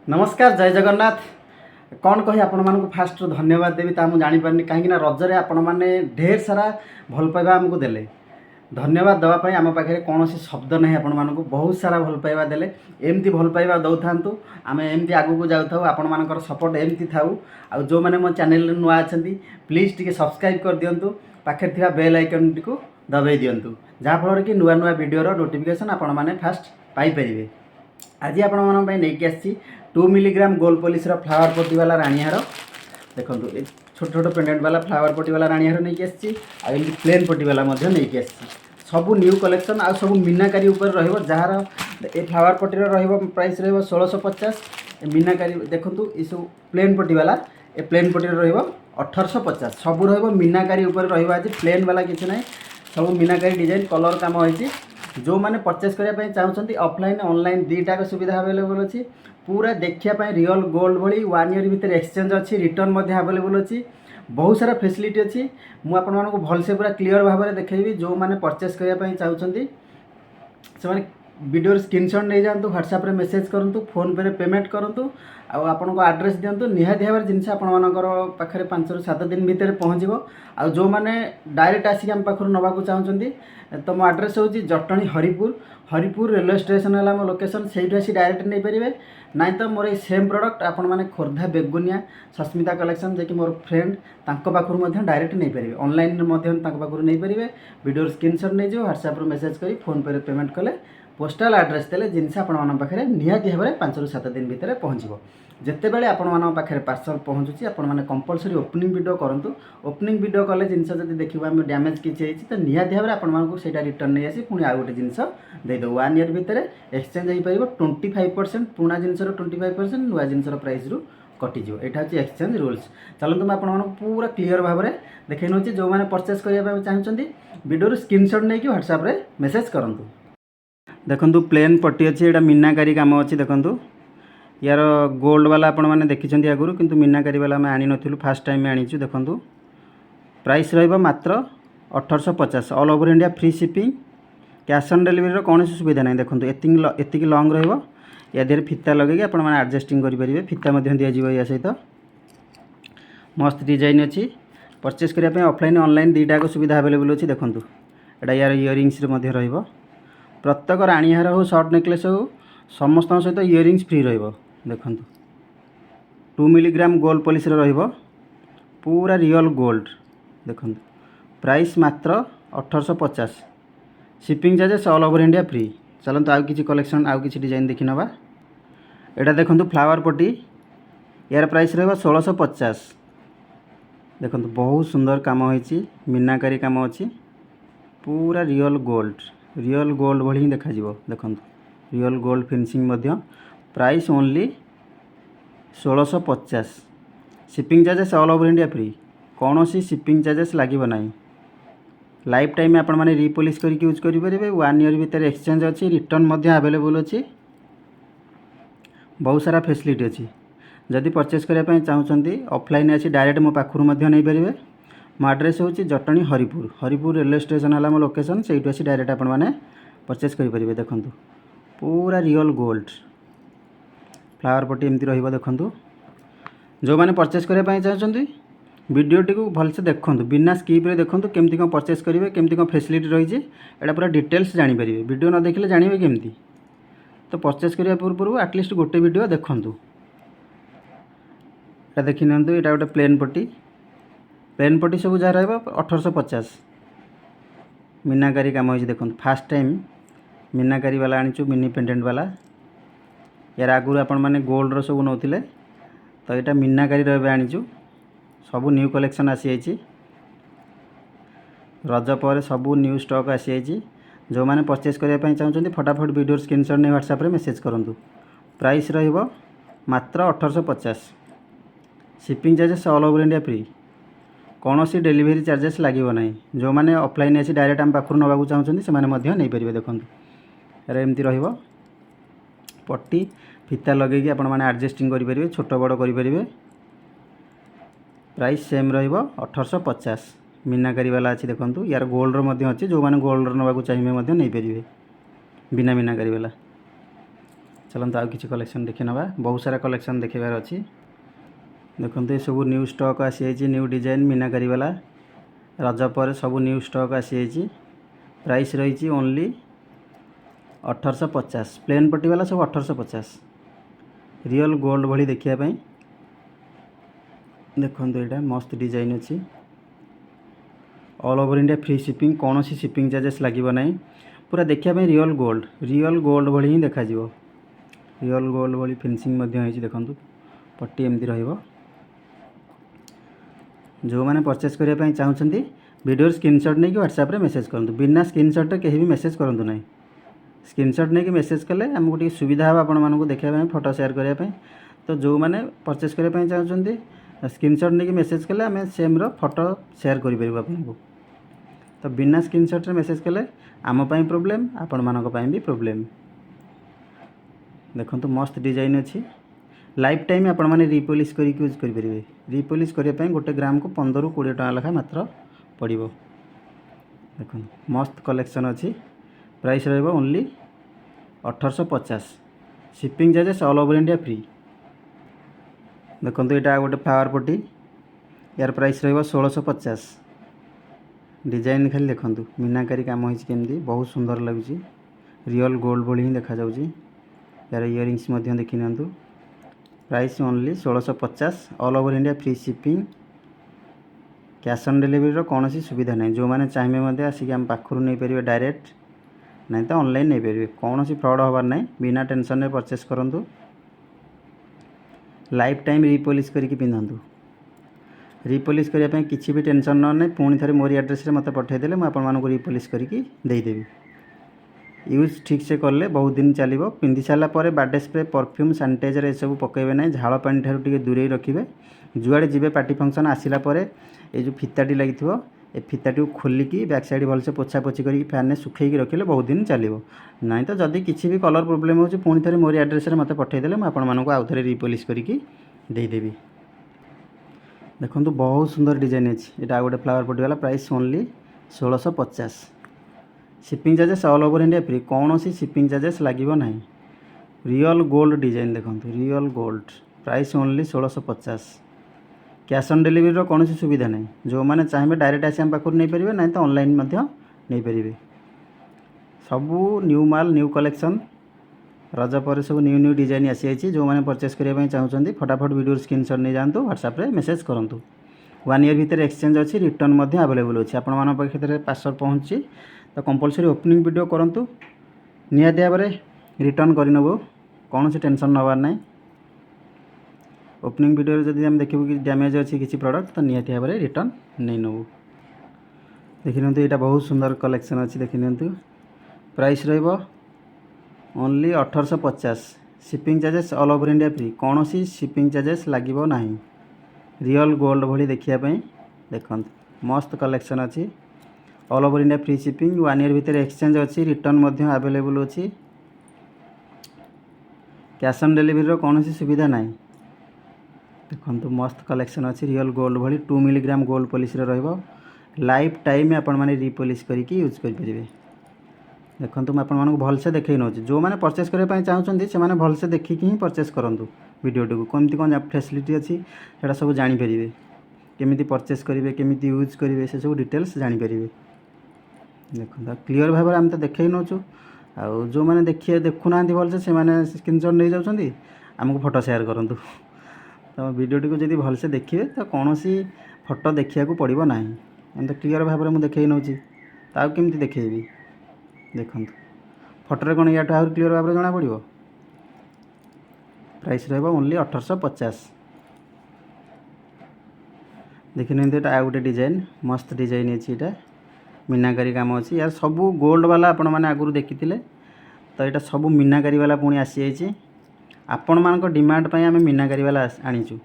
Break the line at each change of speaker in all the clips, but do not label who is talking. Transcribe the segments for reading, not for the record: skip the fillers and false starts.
नमस्कार जय जगन्नाथ। कौन कही आपण मानक फास्ट धन्यवाद देवी ता मुझे जापारे कहीं रजरे आपण मैंने ढेर सारा भल पाइबा आमको देले। धन्यवाद देवाई आम पाखे कौन शब्द नहीं। आपण मानक बहुत सारा भल पाइबा देले। एमती भल पाइबा दौ था आम एमती आगू जाऊँ आपण मानकर सपोर्ट एमती थाऊ। आ जो मैंने मो चैनल नुआ अच्छा प्लीज टी सब्सक्राइब कर दिंतु। पाखे थी बेल आइकन टी दबाई दिंतु जहाँफल कि नुआ नुआ वीडियोर नोटिफिकेशन आपण मैंने फास्ट पाइपर। आज आपण नहीं आसी 2 मिलीग्राम गोल्ड पॉलिश फ्लावर पट्टी वाला राणीहार देखो छोट छोट पेंडेंट वाला फ्लावर पट्टी वाला राणीहार नहीं आसी प्लेन पट्टी वाला नहीं आसी सब न्यू कलेक्शन आ सब मीनाकारी उपर रहिबो। जार ए फ्लावर पट्टी रहिबो प्राइस रहिबो 1650। मीनाकारी देखंतु ये सब प्लेन पट्टी वाला ए प्लेन पट्टी रहिबो 1850। सब रहिबो मीनाकारी उपर रहिबो। आज प्लेन वाला किछ नाही सब मीनाकारी डिजाइन कलर काम होइछि। जो मैंने परचेस करने चाहते ऑफलाइन ऑनलाइन दुईटा सुविधा अवेलेबल अच्छी। पूरा देखापी रियल गोल्ड भली 1 ईयर भितर एक्सचेंज अच्छी रिटर्न अवेलेबल अच्छी। बहुत सारा फैसिलिटी अच्छी। मुझे भलसे पूरा क्लीयर भाव में देखी। जो मैंने परचेस करने चाहते से वीडियो स्क्रीनशॉट नहीं जातु व्हाट्सएप रे मेसेज करूँ फोन पे पेमेंट करूँ आपण आड्रेस दिंतु निहाती भाव जिनस पाखे 5 ରୁ 7 दिन भितर पहुँचो। आ जो मैंने डायरेक्ट आसिक आम पाखर नवाक चाहते तो मो आड्रेस हूँ जटणी हरिपुर। हरिपुर रेलवे स्टेशन है मो लोकेशन से आसी डायरेक्ट नहीं पारे। नाई तो मोर सेम प्रोडक्ट आपण मैंने खोर्धा बेगुनिया सस्मिता कलेक्शन जे कि मोर फ्रेंड पाखर डायरेक्ट नहीं पारे। ऑनलाइन पाखर नहीं पारे। वीडियो स्क्रीनशॉट नहीं जो व्हाट्सएप मेसेज कर फोन पे पेमेंट कले पोस्टाल आड्रेस देले जिनस आपण पाखे निहाती भाव 5 ରୁ 7 दिन भितर पहुँचो। जिते बड़े आपण पाखे पार्सल पहुँचुची आपण मैंने कंपलसरी ओपनिंग वीडियो करूँ। ओपनिंग वीडियो कले जिनस जब देखा आम डैमेज किसी तो निहाती भाव आपण से रिटर्न नहीं आसी पुणी आउ गोटे जिनस देदेव 1 ईयर भितर एक्सचेंज हो पार 25%। पुणा जिनस 25% नुआ जिनस प्राइस रू कटिज। यहाँ हूँ एक्सचेंज रूल्स। चलते मुझे आपण पूरा क्लीयर भाव में देखी नौची। जो मैंने परचेस करने चाहते वीडियो स्क्रीनशॉट नहीं व्हाट्सएप रे मेसेज करूँ। देखो प्लेन पट्टी अच्छी यहाँ मीनाकारी काम अच्छी। देखो यार गोल्ड वाला आपण मैंने देखी आगुरी किंतु मीनाकारी वाला आम आनी नथिलु फर्स्ट टाइम आनीचु। देखो प्राइस रहिबा मात्र 1850। All over India free shipping cash on delivery कौन सुविधा ना। देखो एतिक लॉन्ग रहिबो। या देहरे फिता लगे आपण मैंने एडजस्टिंग करेंगे। फिता दिज्व या सहित मस्त डिजाइन अच्छी। परचेस करने ऑफलाइन ऑनलाइन दुईटा सुविधा अवेलेबल अच्छी। देखो यहाँ यार इयरिंग्स रहिबो। प्रत्येक राणीहार हो शॉर्ट नेकलेस हो समस्त सहित इयरिंग्स फ्री रहिबो। देखो 2 मिलीग्राम गोल्ड पॉलिश रहिबो पूरा रियल गोल्ड। देखो प्राइस मात्र 1850। Shipping charges all over India free. चलते आउ किसी कलेक्शन आउ किसी डिजाइन देखी नवा। एटा देखो फ्लावर पट्टी यार प्राइस रहिबो 1650। देखो बहुत सुंदर काम होइछि मीनाकारी काम अच्छी। पूरा रियल गोल्ड भली ही देखा। देखो real gold finishing price only 1650। Shipping charges all over India free. कौन सी शिपिंग चार्जेस लगे ना। लाइफ टाइम आपण मैंने रिपॉलिश करके यूज करेंगे। 1 ईयर भितर एक्सचेंज अच्छी रिटर्न अवेलेबल अच्छी। बहुत सारा फैसिलिटी अच्छी। जदि परचेस करने चाहते ऑफलाइन आसी डायरेक्ट मो पाखु नहीं पारे। मो आड्रेस हूँ जटणी हरिपुर। हरिपुर रेलवे स्टेशन है मो लोकेशन से आसी डायरेक्ट आपण मैंने परचेस करेंगे। देखो पूरा रियल गोल्ड फ्लावर पट्टी एमती रहिबो। देखो जो मैंने परचेस करने चाहते वीडियोटी को भलसे देखूँ बिना स्किप रे देखूँ केमती कौन परचेस करेंगे केमती कौन फैसिलिटी रही है पूरा डिटेल्स जानीपर। वीडियो न देखले जानवे केमती। तो परचेस करने पूर्व एटलिस्ट गोटे वीडियो देखूँ। यहाँ देखी ना यहाँ गोटे प्लेन पट्टी सब जहाँ रहा 1850। मीनाकारी काम हो। देखो फास्ट टाइम मीनाकारी वाला आनीचु मिनी पेंडेंट वाला। यार आगुरी आपण मैंने गोल्ड रो सब नौथिले तो यहाँ मीनाकारी रे आनीचु। सब न्यू कलेक्शन आसी जाइए। रज पर सब न्यू स्टॉक आसी जाइए। जो मैंने परचेस करने चाहते फटाफट वीडियो स्क्रीनशॉट नहीं व्हाट्सएप रे मेसेज करूँ। प्राइस रहिबो मात्र 1850। Shipping charges all over India free. कौन सी डिलीवरी चार्जेस लगे ना। जो मैंने ऑफलाइन आसी डायरेक्ट आम पाखर नवाक चाहते से नहीं पारे। देखो एमती रहिबो पट्टी फिता लगे आपण मैंने एडजस्टिंग करेंगे छोट बड़ करेंगे। प्राइस सेम रहिबो 1850। मीनाकारी वाला अच्छी। देखो यार गोल्ड अच्छी। जो मैंने गोल्ड नवाक चाहिए नहीं पारे बिना मीनाकारी वाला। चलते आउ किसी कलेक्शन देखी ना बहुत सारा कलेक्शन देखार अच्छी देखो ये सब न्यू स्टॉक आसी न्यू डिजाइन मीनाकारी वाला रज पर सब न्यू स्टॉक आसी प्राइस रही ओनली 1850 प्लेन पट्टी वाला सब 1850 रियल गोल्ड भली देखापी देखो यहाँ मस्त डिजाइन अच्छी all over India free shipping कौन सी शिपिंग चार्जेस लगे ना पूरा देखापी रियल गोल्ड भली ही देखा रियल गोल्ड भली फिनिशिंग देखो पट्टी एमती जो मैंने परचेस करने चाहते वीडियो स्क्रीनशॉट नहीं कि व्हाट्सएप रे मेसेज करूँ बिना स्क्रीनशॉट कहीं भी मेसेज करूँ ना स्क्रीनशॉट नहीं कि मेसेज कले आमको टी सुविधा हे आपको देखा फोटो शेयर करने तो जो मैंने परचेस करने चाहते स्क्रीनशॉट नहीं कि मेसेज कले आम सेम फोटो शेयर करूँ आपको तो बिना स्क्रीनशॉट रे मेसेज कले आमपाई प्रोब्लेम आपण मानक भी प्रोब्लेम देखो मस्त डिजाइन अच्छी लाइफ टाइम आपण मैंने रिपॉलिश करके यूज करेंगे रिपॉलिश करने गोटे ग्राम को 15 ରୁ 20 टका लेखा मात्र पड़ो देखो मस्त कलेक्शन अच्छी प्राइस रहिबो only 1850 shipping charges all over India free देखो यहाँ गोटे फ्लावर पट्टी यार प्राइस रहिबो 1650 डिजाइन खाली देखो मीनाकारी काम होती बहुत सुंदर लगुच रियल गोल्ड भली ही देखा यार इयरिंग्स देखी नियंतु price only 1650 all over India free shipping cash on delivery कौन सी सुविधा नहीं जो मैंने चाहिए आसिक आम पाखर नहीं पारे डायरेक्ट नहीं तो ऑनलाइन नहीं पारे कौन सी फ्रॉड हबार नहीं बिना टेंशन में परचेस करूँ लाइफ टाइम रिपॉलिश करके पिंधतु रिपॉलिश करने किसी भी टेंशन ना पुणी थे मोरी एड्रेस मत पठेदेले मुझे रिपॉलिश करके देदेवी यूज ठीक से कले बहुत दिन चलो पिंधि सारापर बार्डे स्प्रे परफ्यूम सानिटाइजर ये सब पकेबे ना झाड़ पानी ठार टे दूरे रखिए जुआड़े जी पार्टी फंक्शन आसला ये जो फिताटी लगी ए फिताटी को खोलिकी बैक साइड भलसे पोछा पोछि करके फैन सुखई रखिले बहुत दिन चलो ना तो जदि किसी भी कलर प्रोब्लेम हो पुणी थे मोरी एड्रेस मत पठेदेले मुझे आउ थे रिपॉलिश करके देदेवी देखो बहुत सुंदर डिजाइन अच्छी यहाँ गोटे फ्लावर पट्टी वाला price only 1650 shipping charges all over India free कौन सी शिपिंग चार्जेस लगे ना रियल गोल्ड डिजाइन देखो real gold price only 1650 cash on delivery कौन सी सुविधा नहीं जो मैंने चाहिए डायरेक्ट आसी आम पाखर नहीं पारे ना तो ऑनलाइन नहीं पारे सबू न्यू माल न्यू कलेक्शन रज पर सब न्यू न्यू डिजाइन आसी जो मैंने परचेस करने चाहते फटाफट वीडियो स्क्रीनशॉट नहीं जातु व्हाट्सएप रे मेसेज करूँ 1 ईयर भितर एक्सचेंज अच्छी रिटर्न अवेलेबल अच्छी आपण पाखे पार्सल पहुँची तो कंपलसरी ओपनिंग वीडियो करूँ निहाती भाव में रिटर्न करनबू कौन सी टेंशन नबार ना ओपनिंग वीडियो जब आम देखू कि डैमेज अच्छी किसी प्रोडक्ट तो निहाती भाव में रिटर्न नहीं नबू देखी नियंतु यहाँ बहुत सुंदर कलेक्शन अच्छी देखी नियंतु प्राइस रहिबो only 1850 shipping charges all over India free कौन सी शिपिंग चार्जेस लगे ना रियल गोल्ड भली देखापी देखो मस्त कलेक्शन अच्छी all over India free shipping 1 year भितर एक्सचेंज अच्छी रिटर्न अवेलेबल अच्छी कैश ऑन डिलीवरी कौन सी सुविधा ना देखो मस्त कलेक्शन अच्छी रियल गोल्ड भली 2 milligram gold polish life time आपण मैंने रिपॉलिश करके यूज करेंगे देखो मुझे आपको भलसे देखे नौ जो मैंने परचेस करने चाहते से भलसे देखिकी ही परचेस करूँ वीडियोटी को कमती कौन फैसिलिटी अच्छी से सब जानीपर केमी परचेस करेंगे केमी यूज करेंगे से सब डिटेल्स जानीपर देखो क्लीयर भाव में आम तो देखे नौ आउ जो मैंने देखुना भलसे से स्क्रीनशॉट नहीं जाऊँगी आमको फोटो शेयर करूँ तो वीडियोटी को जब भलसे देखिए तो कौन सी फोटो देखा पड़ो ना एम तो क्लीयर भाव में मुझे देखे नौ तो केमी देखेबी देखो फोटो कौन या आहुरी क्लीयर भाव में जना पड़ो प्राइस रहिबो ओनली 1850 देखी नहीं यहाँ गोटे डिजाइन मस्त डिजाइन अच्छी यहाँ मीनाकारी काम अच्छी यार सब गोल्ड वाला आपण मैंने आगुरी देखी तो यहाँ सब मीनाकारी वाला पुणी आसी जाइए आपण मान डिमांड आम मीनाकारी वाला आनीचु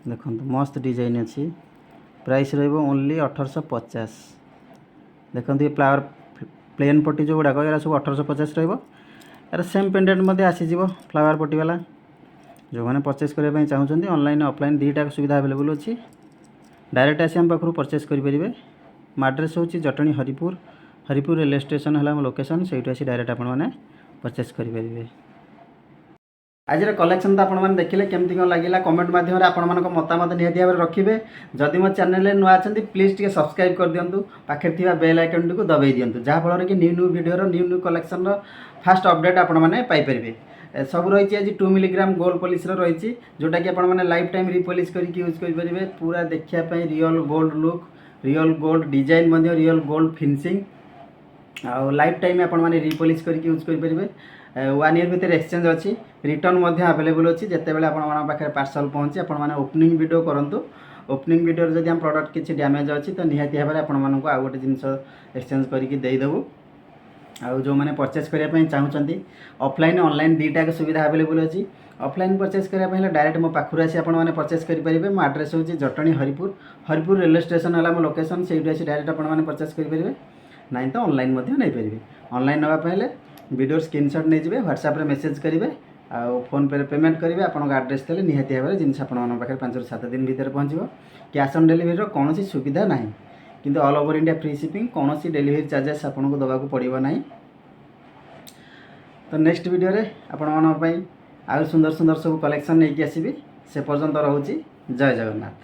देखो मस्त डिजाइन अच्छी प्राइस रहिबो ओनली 1850 देखो ये फ्लावर प्लेन पट्टी जो गुड़ाक यार सब 1850 रहिबो यार सेम पेंडेंट आसीज फ्लावर पट्टी वाला जो मैंने परचेस करने चाहते ऑनलाइन ऑफलाइन दुईटा सुविधा अवेलेबल अच्छी डायरेक्ट आसी आम पाखु परचेस करेंगे मो एड्रेस हूँ जटणी हरिपुर रेलवे स्टेशन है लोकेशन से आसी डायरेक्ट आपने परचेस करेंगे। आज कलेक्शन तो आपण देखिले केमती कौन लगे कमेंट माध्यम आपण मतामत निहाती भाव रखिए जदि मो चैनल नुआ अच्छा प्लीज टे सब्सक्राइब कर दिंतु पाखे थी बेल आइकन टी दबाई दिंतु जहाँफल कि new new video new new collection fast update आपरे सब रही आज 2 मिलीग्राम गोल्ड पॉलिश रही जोटा कि आपने लाइफ टाइम रिपॉलिश करके यूज करेंगे पूरा देखापी real gold look real gold design real gold finishing आउ लाइफ टाइम आपने रिपॉलिश करके यूज करेंगे 1 ईयर भितर एक्सचेंज अच्छी रिटर्न अवेलेबल अच्छी जिते बड़े पाखे पार्सल पहुँचे आपने ओपनिंग वीडियो करूँ ओपनिंग वीडियो जब आम प्रोडक्ट किसी डैमेज अच्छी तो निहाती भाव में आपको आउ गोटे जिन एक्सचेंज करके देदेबू आउ जो मैंने परचेस करने चाहूँगी ऑफलाइन ऑनलाइन दुईटा सुविधा अवेलेबल अच्छी ऑफलाइन परचेस करने डायरेक्ट मो पाखु आसी आपने परचेस करेंगे मो आड्रेस हूँ जटणी हरिपुर हरिपुर रेलवे स्टेशन है मो लोकेशन से आसी डायरेक्ट आपने परचेस करेंगे नाई तो ऑनलाइन नहीं पारे ऑनलाइन नापे वीडियो स्क्रीनशॉट नहीं जाए व्हाट्सएप रे मेसेज करेंगे आउ फोन पे पेमेंट करेंगे आपन आड्रेस देते निहाती भाव में जिनस पाखे 5 ରୁ 7 दिन भितर पहुँचो कैश ऑन डिलीवरी कौन सुविधा ना किंतु all over India free shipping कौन डिलीवरी चार्जेस आपको देवाक पड़ो ना। तो नेक्स्ट वीडियो रे आपण आउ सुंदर सुंदर सब कलेक्शन नहीं आसबि से पर्यंत रोची जय जगन्नाथ।